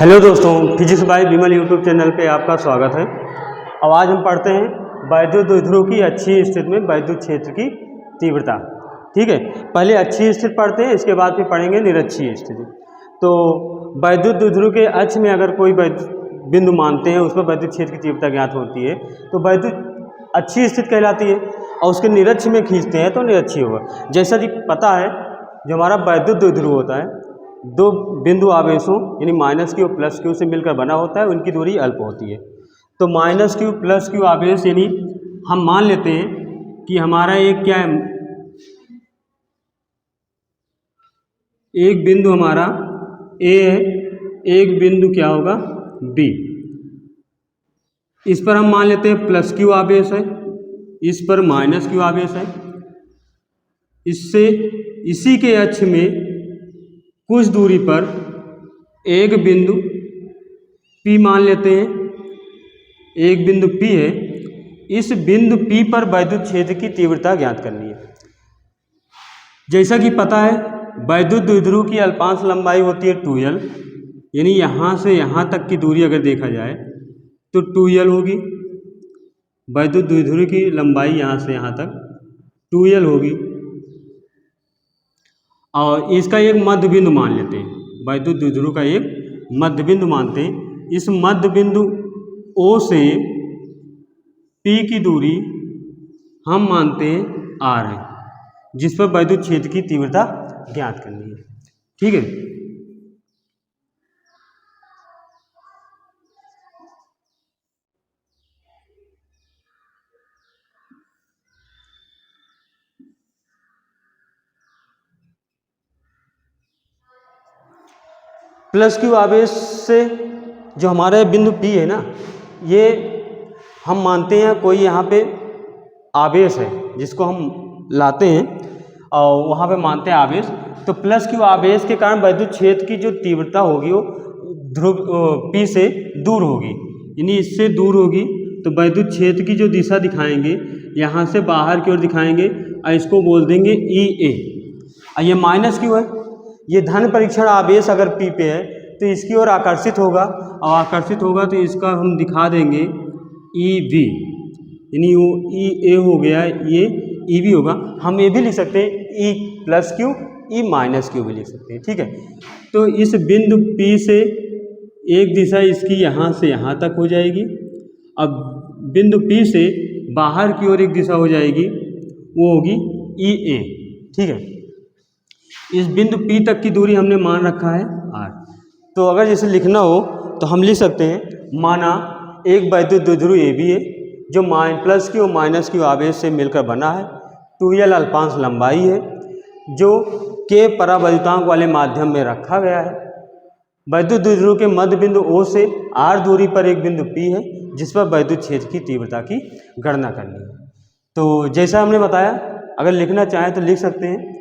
Hello दोस्तों, physics bye विमल YouTube channel पे आपका स्वागत है। अब आज हम पढ़ते हैं वैद्युत द्विध्रुव की अच्छी स्थिति में वैद्युत क्षेत्र की तीव्रता। ठीक है, पहले अच्छी स्थिति पढ़ते हैं, इसके बाद फिर पढ़ेंगे निरक्षीय स्थिति। तो वैद्युत द्विध्रुव के अक्ष में अगर कोई बिंदु मानते हैं उस पर वैद्युत क्षेत्र की तीव्रता ज्ञात होती है तो वैद्युत अच्छी स्थिति कहलाती है, और उसके निरक्ष में खींचते हैं तो निरक्षीय होगा। जैसा कि पता है, जो हमारा वैद्युत द्विध्रुव होता है दो बिंदु आवेशों यानी माइनस क्यू प्लस क्यू से मिलकर बना होता है, उनकी दूरी अल्प होती है। तो माइनस क्यू प्लस क्यू आवेश यानी हम मान लेते हैं कि हमारा एक क्या है, एक बिंदु हमारा ए है, एक बिंदु क्या होगा बी। इस पर हम मान लेते हैं प्लस क्यू आवेश है, इस पर माइनस क्यू आवेश है। इससे इसी के अक्ष में कुछ दूरी पर एक बिंदु P मान लेते हैं, एक बिंदु P है। इस बिंदु P पर वैद्युत क्षेत्र की तीव्रता ज्ञात करनी है। जैसा कि पता है, वैद्युत द्विध्रुव की अल्पांश लंबाई होती है 2l, यानी यहाँ से यहाँ तक की दूरी अगर देखा जाए तो 2l होगी। वैद्युत द्विध्रुव की लंबाई यहाँ से यहाँ तक 2l होगी, और इसका एक मध्य बिंदु मान लेते हैं। वैद्युत द्विध्रुव का एक मध्य बिंदु मानते हैं। इस मध्य बिंदु O से P की दूरी हम मानते हैं R है, जिस पर वैद्युत क्षेत्र की तीव्रता ज्ञात करनी है। ठीक है, प्लस क्यू आवेश से जो हमारा बिंदु P है ना, ये हम मानते हैं कोई यहाँ पे आवेश है जिसको हम लाते हैं और वहाँ पे मानते हैं आवेश। तो प्लस क्यू आवेश के कारण वैद्युत क्षेत्र की जो तीव्रता होगी वो ध्रुव P से दूर होगी, यानी इससे दूर होगी। तो वैद्युत क्षेत्र की जो दिशा दिखाएंगे यहाँ से बाहर की ओर दिखाएंगे, और इसको बोल देंगे EA। और ये माइनस क्यू है, ये धन परीक्षण आवेश अगर P पे है तो इसकी ओर आकर्षित होगा, और आकर्षित होगा तो इसका हम दिखा देंगे EV, यानी वो EA हो गया, ये EV होगा। हम ये भी लिख सकते हैं E plus Q, E minus Q भी लिख सकते हैं। ठीक है, तो इस बिंदु P से एक दिशा इसकी यहाँ से यहाँ तक हो जाएगी। अब बिंदु P से बाहर की ओर एक दिशा हो जाएगी, वो होगी EA। ठीक है, इस बिंदु P तक की दूरी हमने मान रखा है R। तो अगर जैसे लिखना हो तो हम लिख सकते हैं, माना एक वैद्युत द्विध्रुव AB है जो प्लस क्यू माइनस क्यू आवेश से मिलकर बना है। 2l अल्पांश लंबाई है जो K परावैद्युतांक वाले माध्यम में रखा गया है। वैद्युत द्विध्रुव के मध्य बिंदु O से R दूरी पर एक बिंदु P है जिस पर वैद्युत क्षेत्र की तीव्रता की गणना करनी है। तो जैसा हमने बताया, अगर लिखना चाहें तो लिख सकते हैं।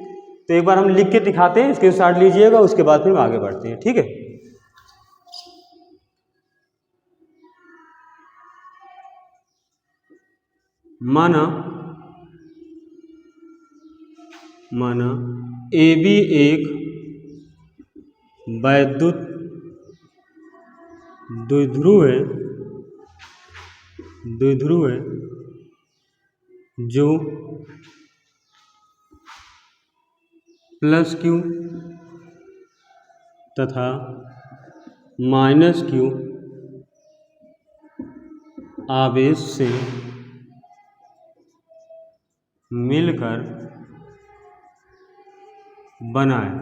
तो एक बार हम लिख के दिखाते हैं, स्क्रीनशॉट लीजिएगा, उसके बाद फिर आगे बढ़ते हैं। ठीक है, माना AB एक वैद्युत द्विध्रुव है जो प्लस क्यू तथा माइनस क्यू आवेश से मिलकर बना है।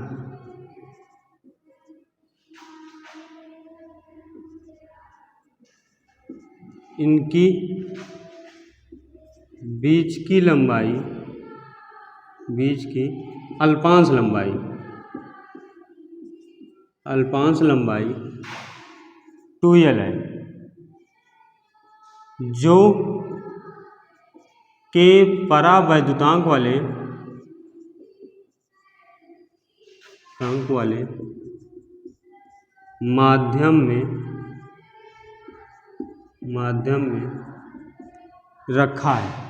इनकी बीच की अल्पांश लंबाई 2l है, जो के परावैद्युतांक वाले माध्यम में रखा है।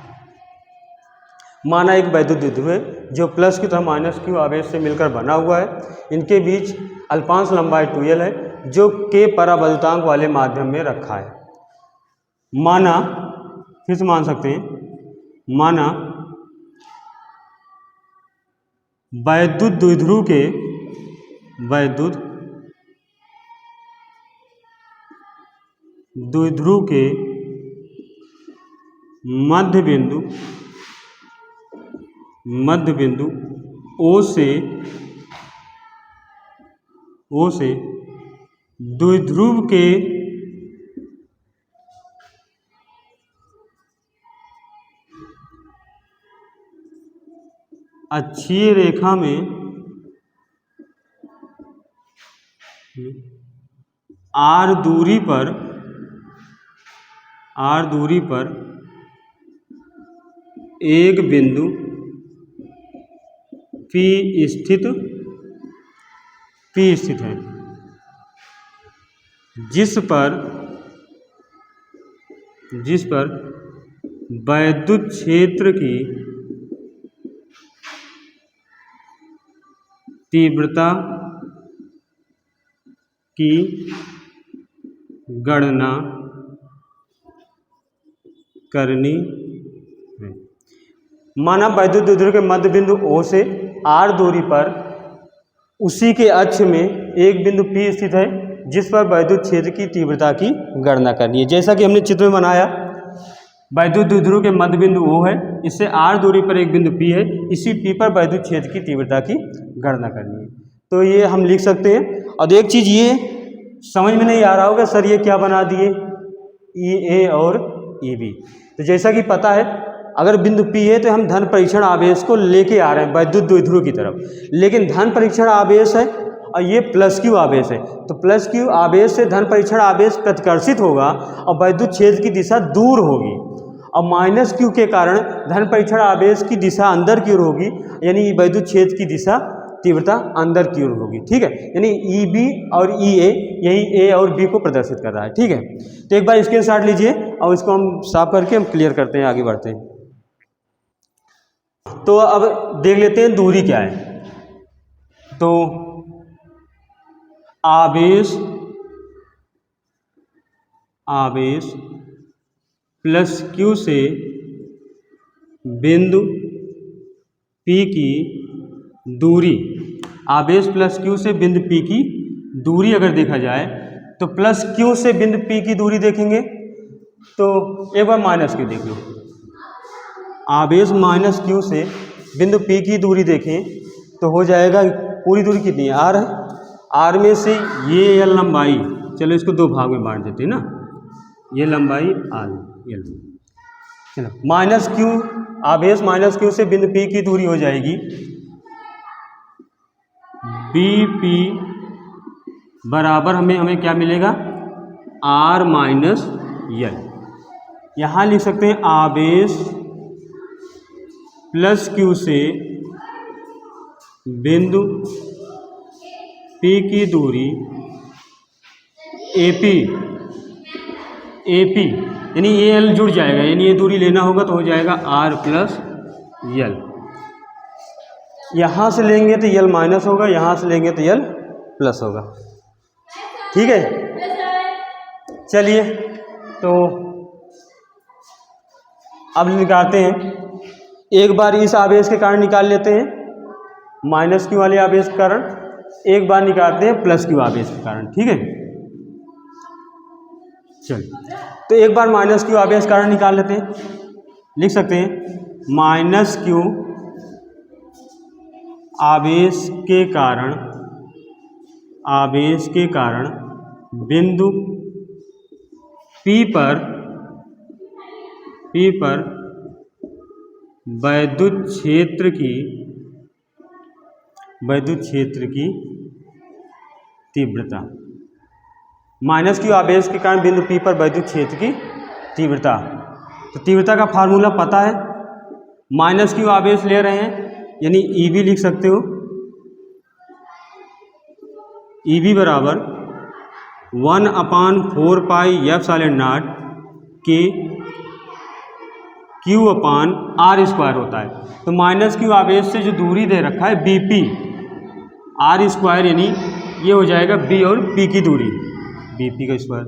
माना एक वैद्युत द्विध्रुव है जो प्लस क्यू तथा माइनस क्यू आवेश से मिलकर बना हुआ है। इनके बीच अल्पांश लंबाई 2l है, जो के परावैद्युतांक वाले माध्यम में रखा है। माना, फिर से मान सकते हैं, माना वैद्युत द्विध्रुव के मध्य बिंदु O से द्विध्रुव के अक्षीय रेखा में r दूरी पर एक बिंदु P स्थित है, जिस पर वैद्युत क्षेत्र की तीव्रता की गणना करनी है। माना वैद्युत द्विध्रुव के मध्य बिंदु O से r दूरी पर उसी के अक्ष में एक बिंदु P स्थित है, जिस पर वैद्युत क्षेत्र की तीव्रता की गणना करनी है। जैसा कि हमने चित्र में बनाया, वैद्युत द्विध्रुव के मध्य बिंदु O है, इससे r दूरी पर एक बिंदु P है, इसी P पर वैद्युत क्षेत्र की तीव्रता की गणना करनी है। तो ये हम लिख सकते हैं। और एक चीज़ ये समझ में नहीं आ रहा होगा, सर ये क्या बना दिए, EA और EB। तो जैसा कि पता है, अगर बिंदु P है तो हम धन परीक्षण आवेश को लेके आ रहे हैं वैद्युत द्विध्रुव की तरफ, लेकिन धन परीक्षण आवेश है और ये प्लस Q आवेश है, तो प्लस Q आवेश से धन परीक्षण आवेश प्रतिकर्षित होगा और वैद्युत क्षेत्र की दिशा दूर होगी, और माइनस Q के कारण धन परीक्षण आवेश की दिशा अंदर की ओर होगी, यानी वैद्युत क्षेत्र की दिशा तीव्रता अंदर की ओर होगी। ठीक है, यानी EB और EA यही A और B को प्रदर्शित कर रहा है। ठीक है, तो एक बार स्क्रीनशॉट लीजिए और इसको हम साफ करके हम क्लियर करते हैं, आगे बढ़ते हैं। तो अब देख लेते हैं दूरी क्या है। तो आवेश प्लस Q से बिंदु P की दूरी, आवेश प्लस Q से बिंदु P की दूरी अगर देखा जाए तो प्लस Q से बिंदु P की दूरी देखेंगे तो एक बार माइनस Q देख लो। आवेश माइनस Q से बिंदु P की दूरी देखें तो हो जाएगा, पूरी दूरी कितनी है, R है, R में से ये L लंबाई, चलो इसको दो भाग में बांट देते हैं ना, ये लंबाई R L, चलो माइनस Q, आवेश माइनस Q से बिंदु P की दूरी हो जाएगी BP बराबर हमें क्या मिलेगा, R माइनस L। यहाँ लिख सकते हैं आवेश प्लस Q से बिंदु P की दूरी AP यानी ये L जुड़ जाएगा, यानी ये दूरी लेना होगा तो हो जाएगा R प्लस L। यहाँ से लेंगे तो L माइनस होगा, यहाँ से लेंगे तो L प्लस होगा। ठीक है, चलिए तो अब निकालते हैं। एक बार इस आवेश के कारण निकाल लेते हैं, माइनस Q वाले आवेश के कारण, एक बार निकालते हैं प्लस Q आवेश के कारण। ठीक है, चलिए तो एक बार माइनस Q आवेश के कारण निकाल लेते हैं। लिख सकते हैं माइनस Q आवेश के कारण बिंदु P पर वैद्युत क्षेत्र की तीव्रता। माइनस Q आवेश के कारण बिंदु P पर वैद्युत क्षेत्र की तीव्रता, तो तीव्रता का फार्मूला पता है, माइनस Q आवेश ले रहे हैं यानी EB लिख सकते हो, EB बराबर 1/4 पाई एप्सिलॉन नॉट के Q/r² होता है। तो माइनस Q आवेश से जो दूरी दे रखा है BP, R² यानी ये हो जाएगा बी और पी की दूरी, बी पी का स्क्वायर,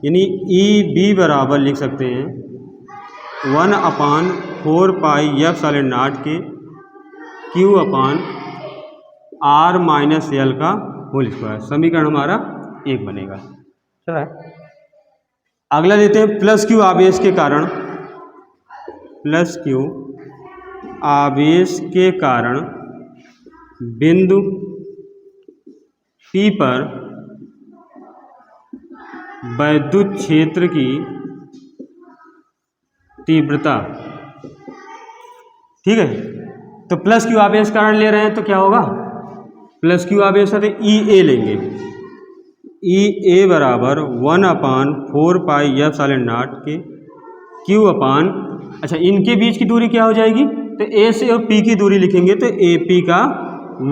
यानी ई बी बराबर लिख सकते हैं 1/4π के Q upon R minus L का होल स्क्वायर। समीकरण हमारा 1 बनेगा। चला है। अगला लेते हैं प्लस क्यू आवेश के कारण, प्लस क्यू आवेश के कारण बिंदु P पर वैद्युत क्षेत्र की तीव्रता। ठीक है, तो प्लस क्यू आवेश कारण ले रहे हैं तो क्या होगा, प्लस क्यू आवेश है तो ई ए लेंगे, ई ए बराबर 1/4π के क्यू अपान, अच्छा इनके बीच की दूरी क्या हो जाएगी, तो ए से और पी की दूरी लिखेंगे तो ए पी का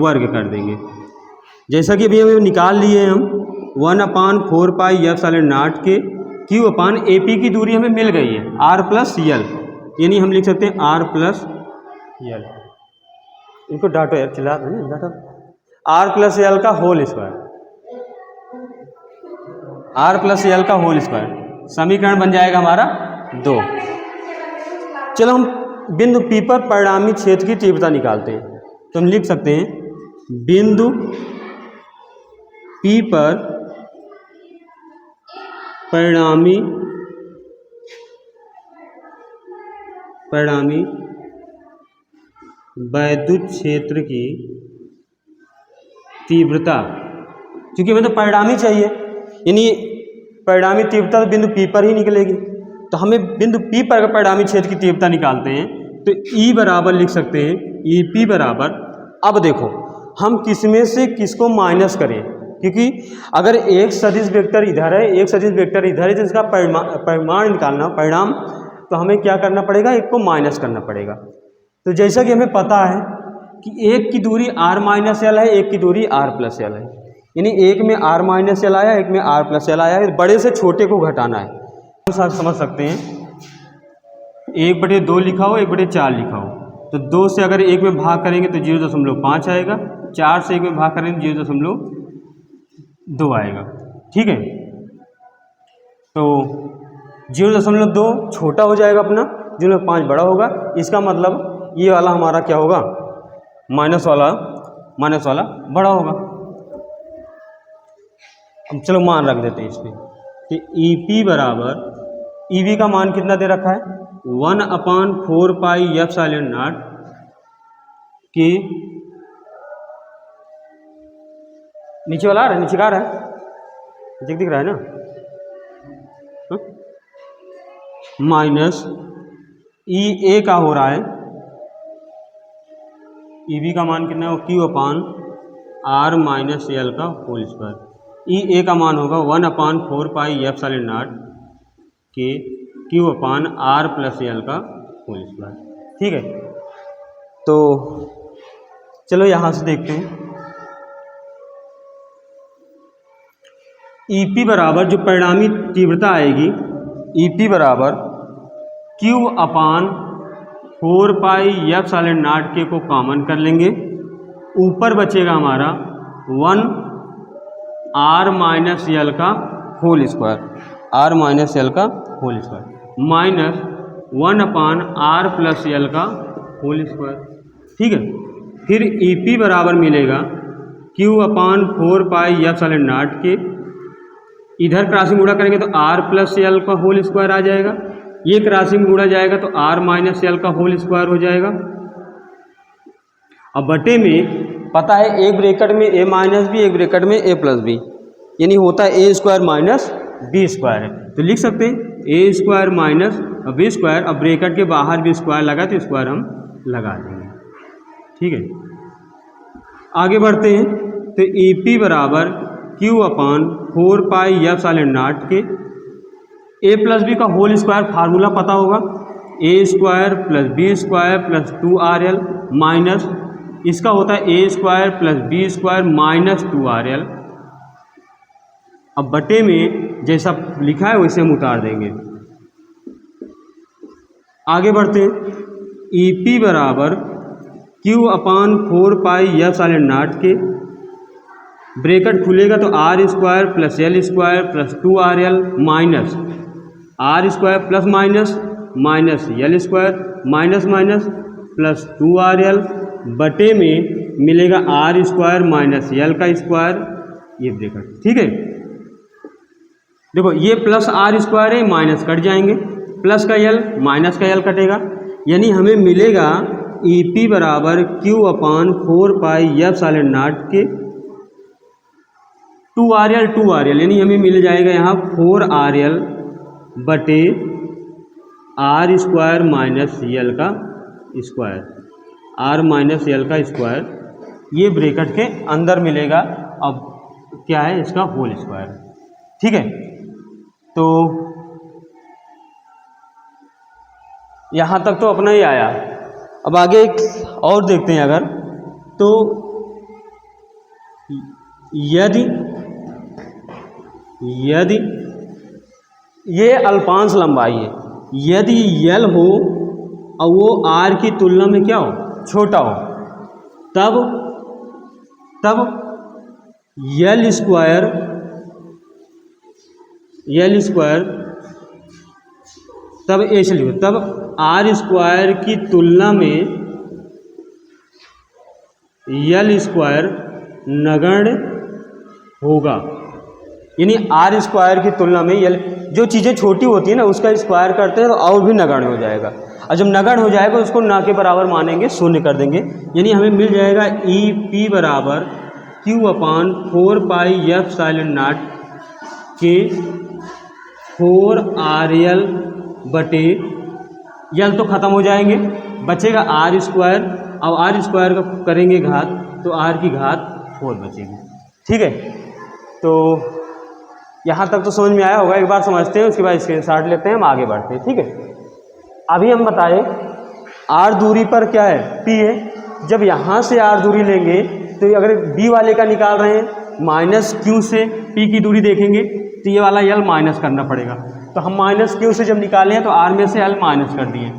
वर्ग कर देंगे। जैसा कि अभी हम निकाल लिए हम 1/4π के क्यू अपान ए पी की दूरी हमें मिल गई है आर प्लस यल, यानी हम लिख सकते हैं आर प्लस यल, इनको डाटो यार, चिल्ला दो ना डाटो, आर प्लस यल का whole square, R plus L का होल स्क्वायर। समीकरण बन जाएगा हमारा 2। चलो हम बिंदु P पर परिणामी क्षेत्र की तीव्रता निकालते हैं, तो हम लिख सकते हैं बिंदु P पर परिणामी वैद्युत क्षेत्र की तीव्रता, क्योंकि हमें तो परिणामी चाहिए, यानी परिणामी तीव्रता तो बिंदु P पर ही निकलेगी, तो हमें बिंदु P पर परिणामी क्षेत्र की तीव्रता निकालते हैं तो E बराबर लिख सकते हैं ई पी बराबर, अब देखो हम किसमें से किसको माइनस करें, क्योंकि अगर एक सदिश वेक्टर इधर है एक सदिश वेक्टर इधर है जिसका परिमाण निकालना परिणाम, तो हमें क्या करना पड़ेगा, एक को माइनस करना पड़ेगा। तो जैसा कि हमें पता है कि एक की दूरी r माइनस एल है, एक की दूरी r प्लस एल है, यानी एक में r माइनस एल आया एक में r प्लस एल आया है, बड़े से छोटे को घटाना है। हम समझ सकते हैं 1/2 लिखा हो 1/4 लिखा हो, तो 2 से अगर 1 में भाग करेंगे तो 0.5 आएगा, 4 से 1 में भाग करेंगे 0.2 आएगा। ठीक है, तो 0.2 छोटा हो जाएगा अपना, 0.5 बड़ा होगा, इसका मतलब ये वाला हमारा क्या होगा, माइनस वाला बड़ा होगा। अब चलो मान रख देते हैं इस पर कि ई पी बराबर, ई वी का मान कितना दे रखा है 1/4π के, नीचे वाला आ रहा है, नीचे का आ रहा है, दिख रहा है ना, माइनस ई ए का हो रहा है, ई बी का मान कितना है Q upon R minus L का होल स्क्वायर, ई ए का मान होगा 1/4π के Q upon R plus L का होल स्क्वायर। ठीक है, तो चलो यहाँ से देखते हैं ई पी बराबर, जो परिणामी तीव्रता आएगी ई पी बराबर क्यू अपान 4π के को कॉमन कर लेंगे, ऊपर बचेगा हमारा 1 आर माइनस एल का whole square, R minus L का whole square minus 1/r plus L का होल स्क्वायर। ठीक है, फिर ई पी बराबर मिलेगा क्यू अपान 4π के, इधर क्रॉसिंग में गुणा करेंगे तो r प्लस एल का होल स्क्वायर आ जाएगा, ये क्रॉसिंग में गुणा जाएगा तो r माइनस एल का होल स्क्वायर हो जाएगा। अब बटे में पता है एक ब्रैकेट में a माइनस बी एक ब्रैकेट में a प्लस बी, यानी होता है a square minus B square है, तो लिख सकते हैं a square minus B square, अब ब्रैकेट के बाहर भी स्क्वायर लगा तो स्क्वायर हम लगा देंगे। ठीक है, आगे बढ़ते हैं तो ई पी बराबर क्यू अपान 4π के a प्लस बी का होल स्क्वायर फार्मूला पता होगा, a square plus B square plus 2rl minus इसका होता है a square plus B square minus 2rl। अब बटे में जैसा लिखा है वैसे हम उतार देंगे। आगे बढ़ते हैं ई पी बराबर क्यू अपान 4π के ब्रैकेट खुलेगा तो R square plus L square plus 2RL minus R square plus minus minus L square minus minus plus 2RL बटे में मिलेगा आर स्क्वायर माइनस एल का स्क्वायर, ये ब्रैकेट। ठीक है, देखो ये प्लस आर स्क्वायर है, माइनस कट जाएंगे, प्लस का एल माइनस का एल कटेगा, यानी हमें मिलेगा ई पी बराबर क्यू अपान 4π/0 के 2RL, यानी हमें मिल जाएगा यहाँ 4RL बटे आर स्क्वायर माइनस एल का स्क्वायर, आर माइनस एल का स्क्वायर, ये ब्रैकेट के अंदर मिलेगा। अब क्या है इसका होल स्क्वायर। ठीक है, तो यहाँ तक तो अपना ही आया। अब आगे एक और देखते हैं, अगर तो यदि ये अल्पांश लंबाई है, यदि यल हो और वो आर की तुलना में क्या हो, छोटा हो, तब यल स्क्वायर तब ऐसे लिखो, तब आर स्क्वायर की तुलना में यल स्क्वायर नगण्य होगा। यानी आर स्क्वायर की तुलना में यल, जो चीज़ें छोटी होती है ना उसका स्क्वायर करते हैं तो और भी नगण्य हो जाएगा, और जब नगण्य हो जाएगा उसको ना के बराबर मानेंगे, शून्य कर देंगे। यानी हमें मिल जाएगा ई पी बराबर क्यू अपान 4π/0 के 4RL बटे यल तो ख़त्म हो जाएंगे, बचेगा आर स्क्वायर, अब आर स्क्वायर का करेंगे घात तो आर की घात 4 बचेगी। ठीक है, तो यहाँ तक तो समझ में आया होगा, एक बार समझते हैं उसके बाद स्क्रीनशॉट लेते हैं, हम आगे बढ़ते हैं। ठीक है, अभी हम बताए आर दूरी पर क्या है, पी है। जब यहाँ से आर दूरी लेंगे तो अगर बी वाले का निकाल रहे हैं माइनस क्यू से पी की दूरी देखेंगे तो ये वाला यल माइनस करना पड़ेगा, तो हम माइनस क्यू से जब निकाले हैं तो आर में से यल माइनस कर दिए।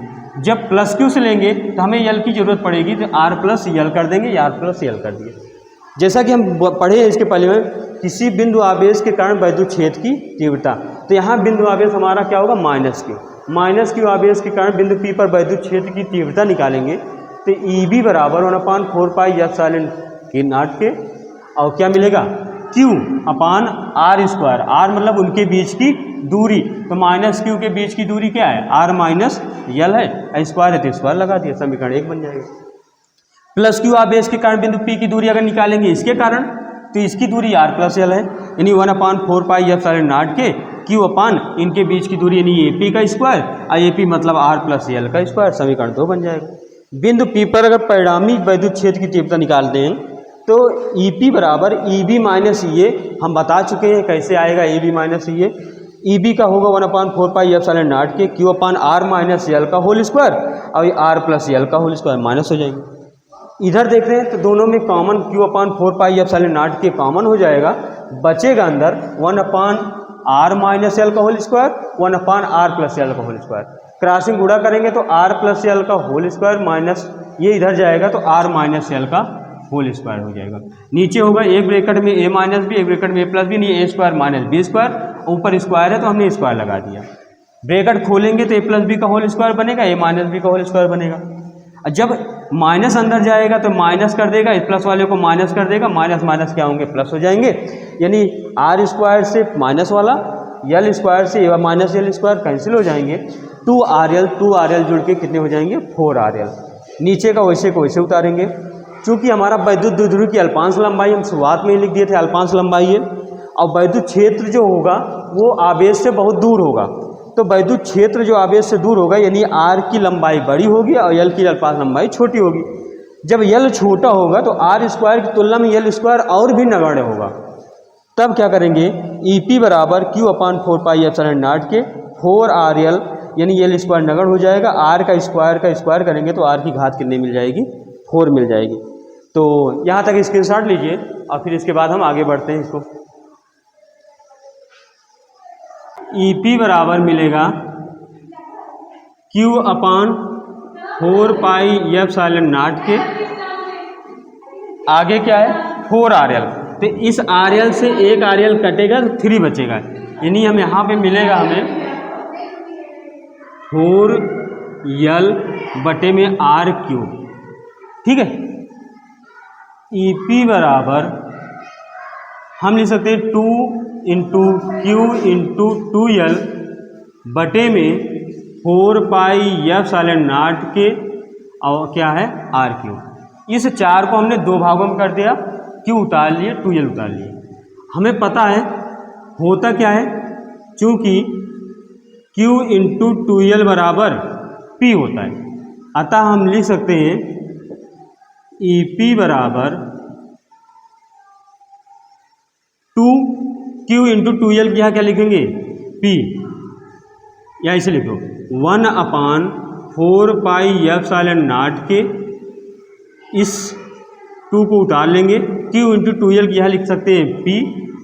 जब प्लस क्यू से लेंगे तो हमें यल की जरूरत पड़ेगी, तो आर प्लस यल कर देंगे, या आर प्लस यल कर दिए। जैसा कि हम पढ़े हैं इसके पहले में, किसी बिंदु आवेश के कारण वैद्युत क्षेत्र की तीव्रता, तो यहाँ बिंदु आवेश हमारा क्या होगा, माइनस क्यू आवेश के कारण बिंदु पी पर वैद्युत क्षेत्र की तीव्रता निकालेंगे तो ई बी बराबर 1/4π/0 के, और क्या मिलेगा, Q upon R square, R मतलब उनके बीच की दूरी, तो माइनस क्यू के बीच की दूरी क्या है, आर माइनस यल है, स्क्वायर है तो स्क्वायर लगा दिया, समीकरण 1 बन जाएगा। प्लस क्यू आवेश के कारण बिंदु पी की दूरी अगर निकालेंगे इसके कारण, तो इसकी दूरी आर प्लस यल है, यानी 1/4π/0 के क्यू अपान इनके बीच की दूरी, यानी ए पी का स्क्वायर, और ए पी मतलब आर प्लस यल का स्क्वायर, समीकरण 2 बन जाएगा। बिंदु पी पर अगर परिणामी वैद्युत क्षेत्र की तीव्रता निकालते हैं तो ई पी बराबर ई बी माइनस ई ए, हम बता चुके हैं कैसे आएगा ई बी माइनस ई ए। ई बी का होगा 1/4π/0 के क्यू अपान आर माइनस यल का होल स्क्वायर, और आर प्लस यल का होल स्क्वायर माइनस हो जाएगी। इधर देख रहे हैं तो दोनों में कॉमन क्यू अपान 4π/0 के कॉमन हो जाएगा, बचेगा अंदर 1/r माइनस यल का whole square, 1/r plus L का होल स्क्वायर। क्रॉसिंग गुणा करेंगे तो r प्लस यल का होल स्क्वायर माइनस ये इधर जाएगा तो r माइनस यल का होल स्क्वायर हो जाएगा। नीचे होगा एक ब्रैकेट में a माइनस बी, एक ब्रैकेट में a प्लस बी, नहीं a square minus B square, ऊपर स्क्वायर है तो हमने स्क्वायर लगा दिया। ब्रैकेट खोलेंगे तो a प्लस बी का होल स्क्वायर बनेगा, a माइनस बी का होल स्क्वायर बनेगा। जब माइनस अंदर जाएगा तो माइनस कर देगा, इस प्लस वाले को माइनस कर देगा, माइनस माइनस क्या होंगे, प्लस हो जाएंगे, यानी आर स्क्वायर से माइनस वाला, यल स्क्वायर से माइनस यल स्क्वायर कैंसिल हो जाएंगे, 2RL जुड़ के कितने हो जाएंगे, 4RL। नीचे का वैसे को वैसे उतारेंगे, चूंकि हमारा वैद्युत द्विध्रुव की अल्पांश लंबाई हम शुरुआत में ही लिख दिए थे, अल्पांश लंबाई है, और वैद्युत क्षेत्र जो होगा वो आवेश से बहुत दूर होगा, तो वैद्युत क्षेत्र जो आवेश से दूर होगा यानी आर की लंबाई बड़ी होगी और यल की अल्पांश लंबाई छोटी होगी। जब यल छोटा होगा तो आर स्क्वायर की तुलना में यल स्क्वायर और भी नगण्य होगा, तब क्या करेंगे, ई पी बराबर क्यू अपान 4π/0 के 4RL, यानी यल स्क्वायर नगण्य हो जाएगा, आर का स्क्वायर करेंगे तो आर की घात कितनी मिल जाएगी, 4 मिल जाएगी। तो यहाँ तक स्क्रीनशॉट लीजिए और फिर इसके बाद हम आगे बढ़ते हैं। इसको ई पी बराबर मिलेगा क्यू अपान 4π/0 के, आगे क्या है 4RL, तो इस आर एल से एक आर एल कटेगा तो 3 बचेगा, यानी हम यहाँ पे मिलेगा हमें 4l बटे में आर क्यूब। ठीक है, ई पी बराबर हम लिख सकते हैं 2 इंटू क्यू इंटू 2l बटे में 4 पाई एप्सिलॉन नॉट के और क्या है आर क्यूब। इस 4 को हमने 2 भागों में कर दिया, क्यू उतार लिए 2l उतार लिए। हमें पता है होता क्या है, चूंकि q इंटू 2l बराबर p होता है, अतः हम लिख सकते हैं ई पी बराबर 2q इंटू 2l की यहाँ क्या लिखेंगे p, या इसे लिखो 1/4 पाई एप्सिलॉन नॉट के, इस 2 को उतार लेंगे, q इंटू 2l की यहाँ लिख सकते हैं p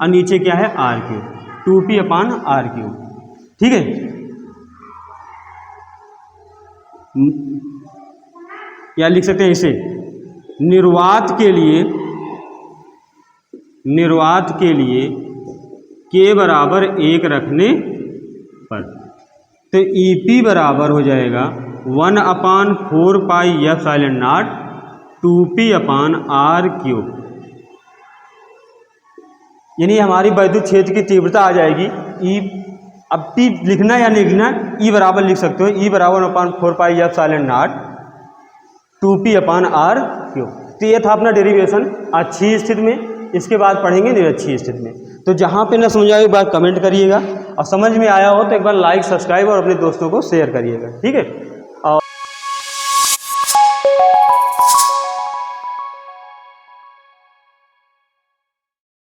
और नीचे क्या है आर क्यूब, 2p/r क्यूब। ठीक है, या लिख सकते हैं इसे निर्वात के लिए k बराबर 1 रखने पर, तो ई पी बराबर हो जाएगा 1/4 pi epsilon not 2p/r cube, यानी हमारी वैद्युत क्षेत्र की तीव्रता आ जाएगी ई। अब पी लिखना या नहीं लिखना, ई बराबर लिख सकते हो, ई बराबर 1/4 pi epsilon not 2p/r cube. तो ये था अपना डेरिवेशन अच्छी स्थिति में, इसके बाद पढ़ेंगे निरक्षीय स्थिति में। तो जहाँ पे ना समझ आए एक बार कमेंट करिएगा, और समझ में आया हो तो एक बार लाइक सब्सक्राइब और अपने दोस्तों को शेयर करिएगा। ठीक है।